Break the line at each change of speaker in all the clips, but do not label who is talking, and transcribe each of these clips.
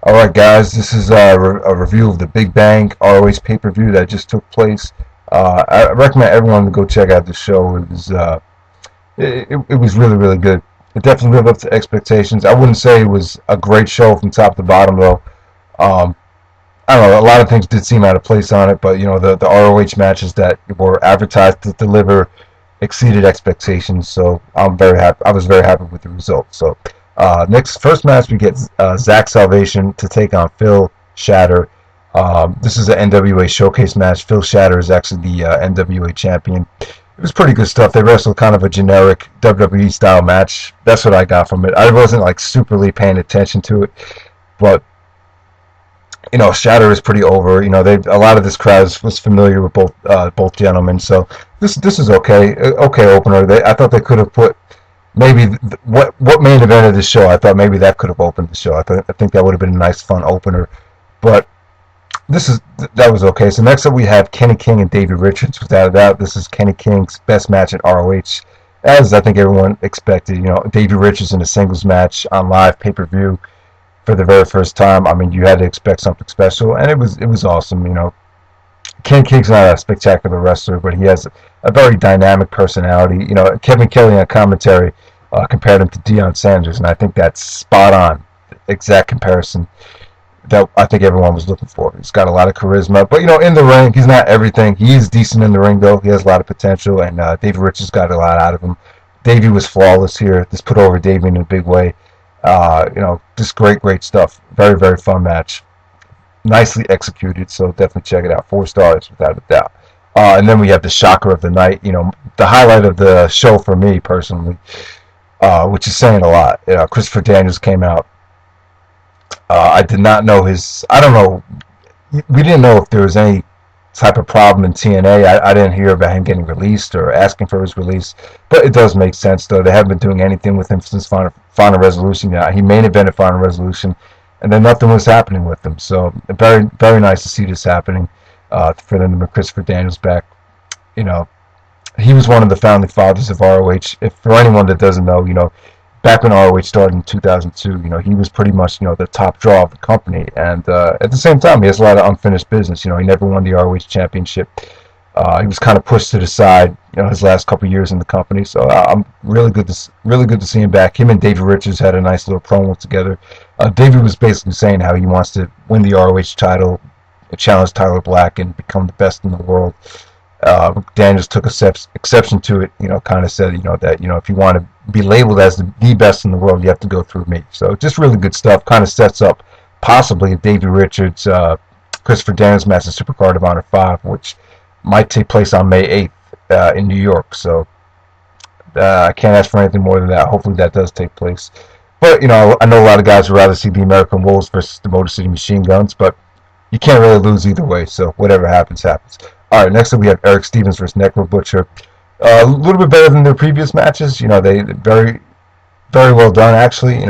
Alright guys, this is a review of the Big Bang ROH pay-per-view that just took place. I recommend everyone to go check out the show. It was really, really good. It definitely lived up to expectations. I wouldn't say it was a great show from top to bottom though. Um, I don't know, a lot of things did seem out of place on it, but the ROH matches that were advertised to deliver exceeded expectations. So I'm very happy. I was very happy with the result. So first match we get Zack Salvation to take on Phil Shatter. This is an NWA showcase match. Phil Shatter is actually the NWA champion. It was pretty good stuff. They wrestled kind of a generic WWE style match. That's what I got from it. I wasn't like superly paying attention to it, but Shatter is pretty over. A lot of this crowd was familiar with both gentlemen, so this is okay. Okay opener. I thought they could have put maybe what main event of the show. I thought maybe that could have opened the show. I think that would have been a nice fun opener, but that was okay. So next up we have Kenny King and Davey Richards. Without a doubt, this is Kenny King's best match in ROH, as I think everyone expected. Davey Richards in a singles match on live pay-per-view for the very first time. I mean, you had to expect something special, and it was awesome. Kenny King's not a spectacular wrestler, but he has a very dynamic personality. Kevin Kelly on commentary compared him to Deion Sanders, and I think that's spot on, exact comparison that I think everyone was looking for. He's got a lot of charisma, but in the ring, he's not everything. He is decent in the ring, though. He has a lot of potential, and Davey Richards got a lot out of him. Davey was flawless here. This put over Davey in a big way. Just great stuff. Very, very fun match. Nicely executed, so definitely check it out. 4 stars, without a doubt. And then we have the shocker of the night. The highlight of the show for me, personally, which is saying a lot. Christopher Daniels came out. I did not know I don't know. We didn't know if there was any type of problem in TNA. I didn't hear about him getting released or asking for his release, but it does make sense, though. They haven't been doing anything with him since Final Resolution. He main evented Final Resolution, and then nothing was happening with him. So very, very nice to see this happening for them to bring Christopher Daniels back. He was one of the founding fathers of ROH. If for anyone that doesn't know, back when ROH started in 2002, he was pretty much, the top draw of the company. And at the same time, he has a lot of unfinished business. He never won the ROH championship. He was kind of pushed to the side, his last couple of years in the company. So I'm really good to see him back. Him and Davey Richards had a nice little promo together. Davey was basically saying how he wants to win the ROH title, challenge Tyler Black, and become the best in the world. Daniels took exception to it, kind of said, that, if you want to be labeled as the best in the world, you have to go through me. So just really good stuff. Kind of sets up possibly a Davey Richards, Christopher Daniels match in Supercard of Honor 5, which might take place on May 8th in New York. So I can't ask for anything more than that. Hopefully that does take place. But, I know a lot of guys would rather see the American Wolves versus the Motor City Machine Guns, but you can't really lose either way. So whatever happens, happens. All right, next up we have Erick Stevens versus Necro Butcher. A little bit better than their previous matches. They very, very well done, actually.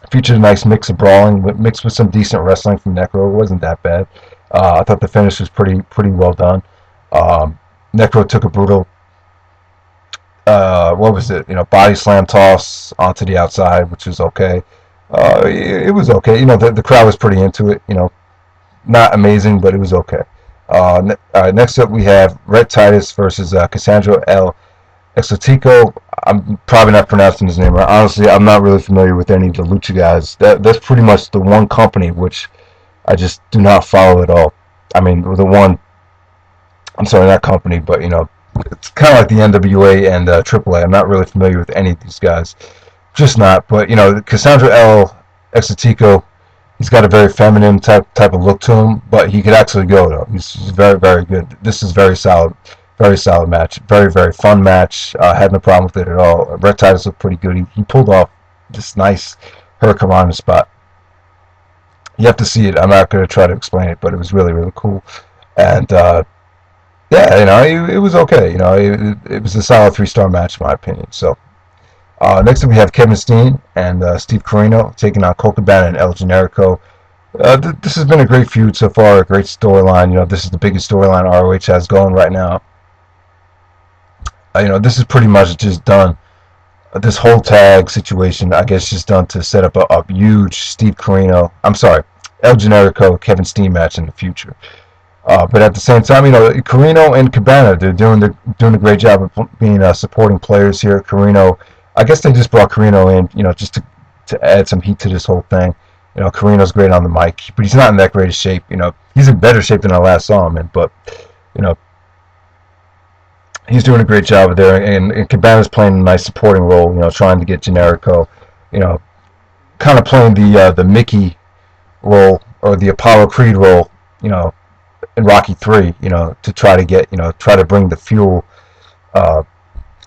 Featured a nice mix of brawling, mixed with some decent wrestling from Necro. It wasn't that bad. I thought the finish was pretty well done. Necro took a brutal, body slam toss onto the outside, which was okay. It was okay. The crowd was pretty into it. Not amazing, but it was okay. Next up, we have Rhett Titus versus Casandro Exotico. I'm probably not pronouncing his name right. Honestly, I'm not really familiar with any of the Lucha guys. That's pretty much the one company which I just do not follow at all. I mean, I'm sorry, not company, but it's kind of like the NWA and AAA. I'm not really familiar with any of these guys. Just not. But Casandro Exotico, he's got a very feminine type of look to him, but he could actually go, though. He's very, very good. This is very solid match. Very, very fun match. Had no problem with it at all. Rhett Titus looked pretty good. He pulled off this nice Hurricane spot. You have to see it. I'm not going to try to explain it, but it was really, really cool. And it was okay. It was a solid 3-star match in my opinion. So next up we have Kevin Steen and Steve Corino taking on Colt Cabana and El Generico. This has been a great feud so far, a great storyline. This is the biggest storyline ROH has going right now. This is pretty much just done. this whole tag situation, I guess, just done to set up a huge Steve Corino, I'm sorry, El Generico, Kevin Steen match in the future. But at the same time, Corino and Cabana, they're doing a great job of being supporting players here. Corino, I guess they just brought Corino in, just to add some heat to this whole thing. Corino's great on the mic, but he's not in that great of shape. He's in better shape than I last saw him in, but you know, he's doing a great job there, and Cabana's playing a nice supporting role. Trying to get Generico, kind of playing the Mickey role or the Apollo Creed role, in Rocky 3, to try to get, try to bring the fuel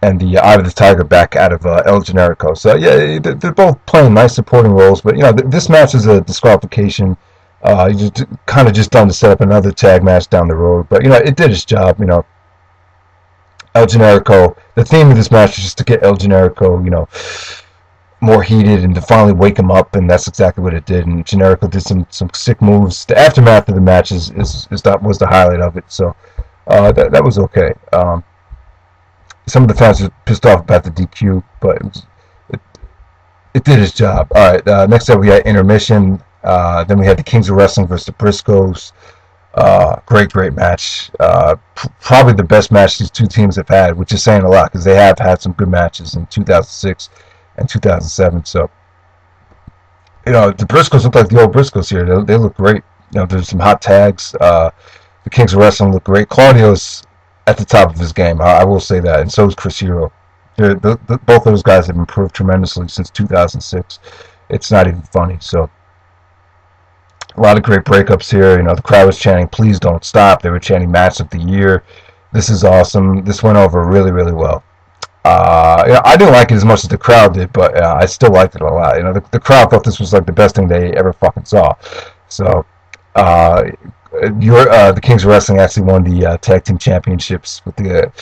and the Eye of the Tiger back out of El Generico. So yeah, they're both playing nice supporting roles, but this match is a disqualification. Just kind of just done to set up another tag match down the road, but it did its job. El Generico. The theme of this match is just to get El Generico, more heated and to finally wake him up, and that's exactly what it did. And Generico did some sick moves. The aftermath of the match was the highlight of it. So that was okay. Some of the fans were pissed off about the DQ, but it did its job. All right. Next up we had intermission. Then we had the Kings of Wrestling versus the Briscoes. Great match. Probably the best match these two teams have had, which is saying a lot because they have had some good matches in 2006 and 2007. So, the Briscoes look like the old Briscoes here. They look great. There's some hot tags. The Kings of Wrestling look great. Claudio's at the top of his game. I will say that, and so is Chris Hero. Both those guys have improved tremendously since 2006. It's not even funny. So, a lot of great breakups here. The crowd was chanting, "Please don't stop." They were chanting "Match of the Year." This is awesome. This went over really, really well. I didn't like it as much as the crowd did, but I still liked it a lot. The crowd thought this was like the best thing they ever fucking saw. So, the Kings of Wrestling actually won the tag team championships with the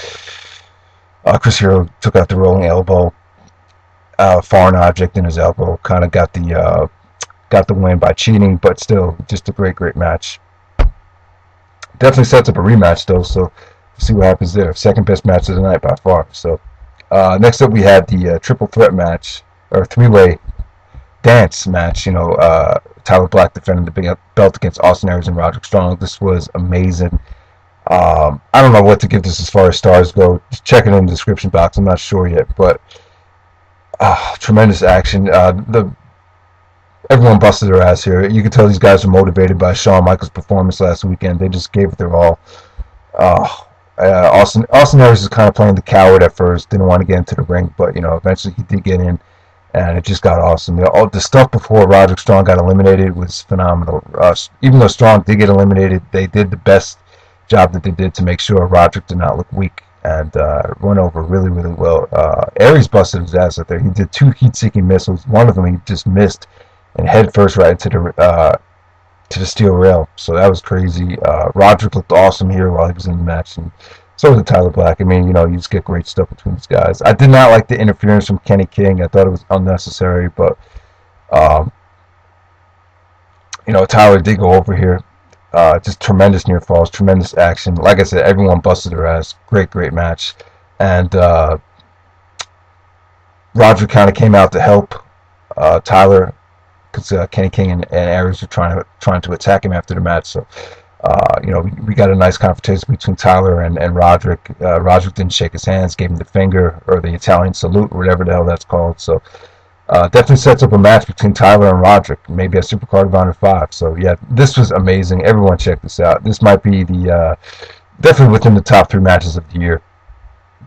Chris Hero took out the rolling elbow, foreign object in his elbow, kind of got the win by cheating, but still just a great match. Definitely sets up a rematch though, so we'll see what happens there. Second best match of the night by far. So next up we had the triple threat match, or three-way dance match. Tyler Black defending the belt against Austin Aries and Roderick Strong. This was amazing. I don't know what to give this as far as stars go. Just check it in the description box. I'm not sure yet, but tremendous action. Everyone busted their ass here. You could tell these guys were motivated by Shawn Michaels' performance last weekend. They just gave it their all. Austin Aries was kind of playing the coward at first, didn't want to get into the ring, but eventually he did get in, and it just got awesome. All the stuff before Roderick Strong got eliminated was phenomenal. Even though Strong did get eliminated, they did the best job that they did to make sure Roderick did not look weak, and went over really, really well. Aries busted his ass out there. He did 2 heat-seeking missiles. One of them he just missed and head first right into the steel rail. So that was crazy. Roderick looked awesome here while he was in the match, and so did Tyler Black. I mean, you just get great stuff between these guys. I did not like the interference from Kenny King. I thought it was unnecessary, but Tyler did go over here. Just tremendous near falls, tremendous action. Like I said, everyone busted their ass. Great match. And Roderick kind of came out to help Tyler, because Kenny King and Aries were trying to attack him after the match. So, we got a nice confrontation between Tyler and Roderick. Roderick didn't shake his hands, gave him the finger, or the Italian salute, or whatever the hell that's called. So, definitely sets up a match between Tyler and Roderick, maybe a Supercard of Honor 5. So, yeah, this was amazing. Everyone check this out. This might be the definitely within the top 3 matches of the year,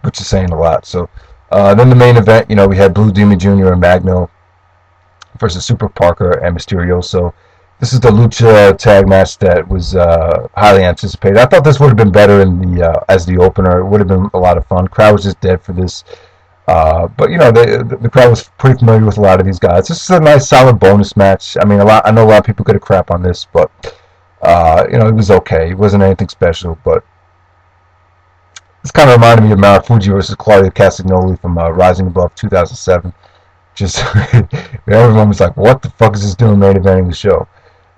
which is saying a lot. So, then the main event, we had Blue Demon Jr. and Magno versus Super Parka and Mysterioso. This is the Lucha tag match that was highly anticipated. I thought this would have been better in as the opener. It would have been a lot of fun. Crowd was just dead for this. But the crowd was pretty familiar with a lot of these guys. This is a nice, solid bonus match. I mean, I know a lot of people could have crap on this, but it was okay. It wasn't anything special, but this kind of reminded me of Marufuji versus Claudio Castagnoli from Rising Above 2007. Just everyone was like, "What the fuck is this doing main eventing the show?"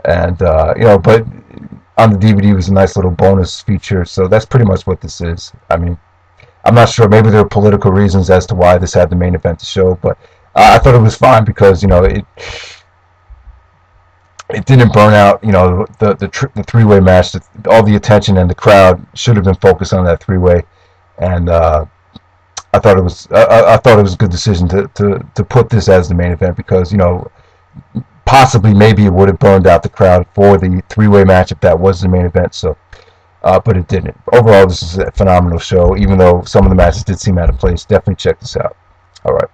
And but on the DVD was a nice little bonus feature. So that's pretty much what this is. I mean, I'm not sure. Maybe there are political reasons as to why this had the main event to show, but I thought it was fine because it didn't burn out. The three-way match. All the attention and the crowd should have been focused on that three-way, and I thought it was a good decision to put this as the main event because possibly maybe it would have burned out the crowd for the three-way match if that was the main event. So, but it didn't. Overall, this is a phenomenal show. Even though some of the matches did seem out of place, definitely check this out. All right.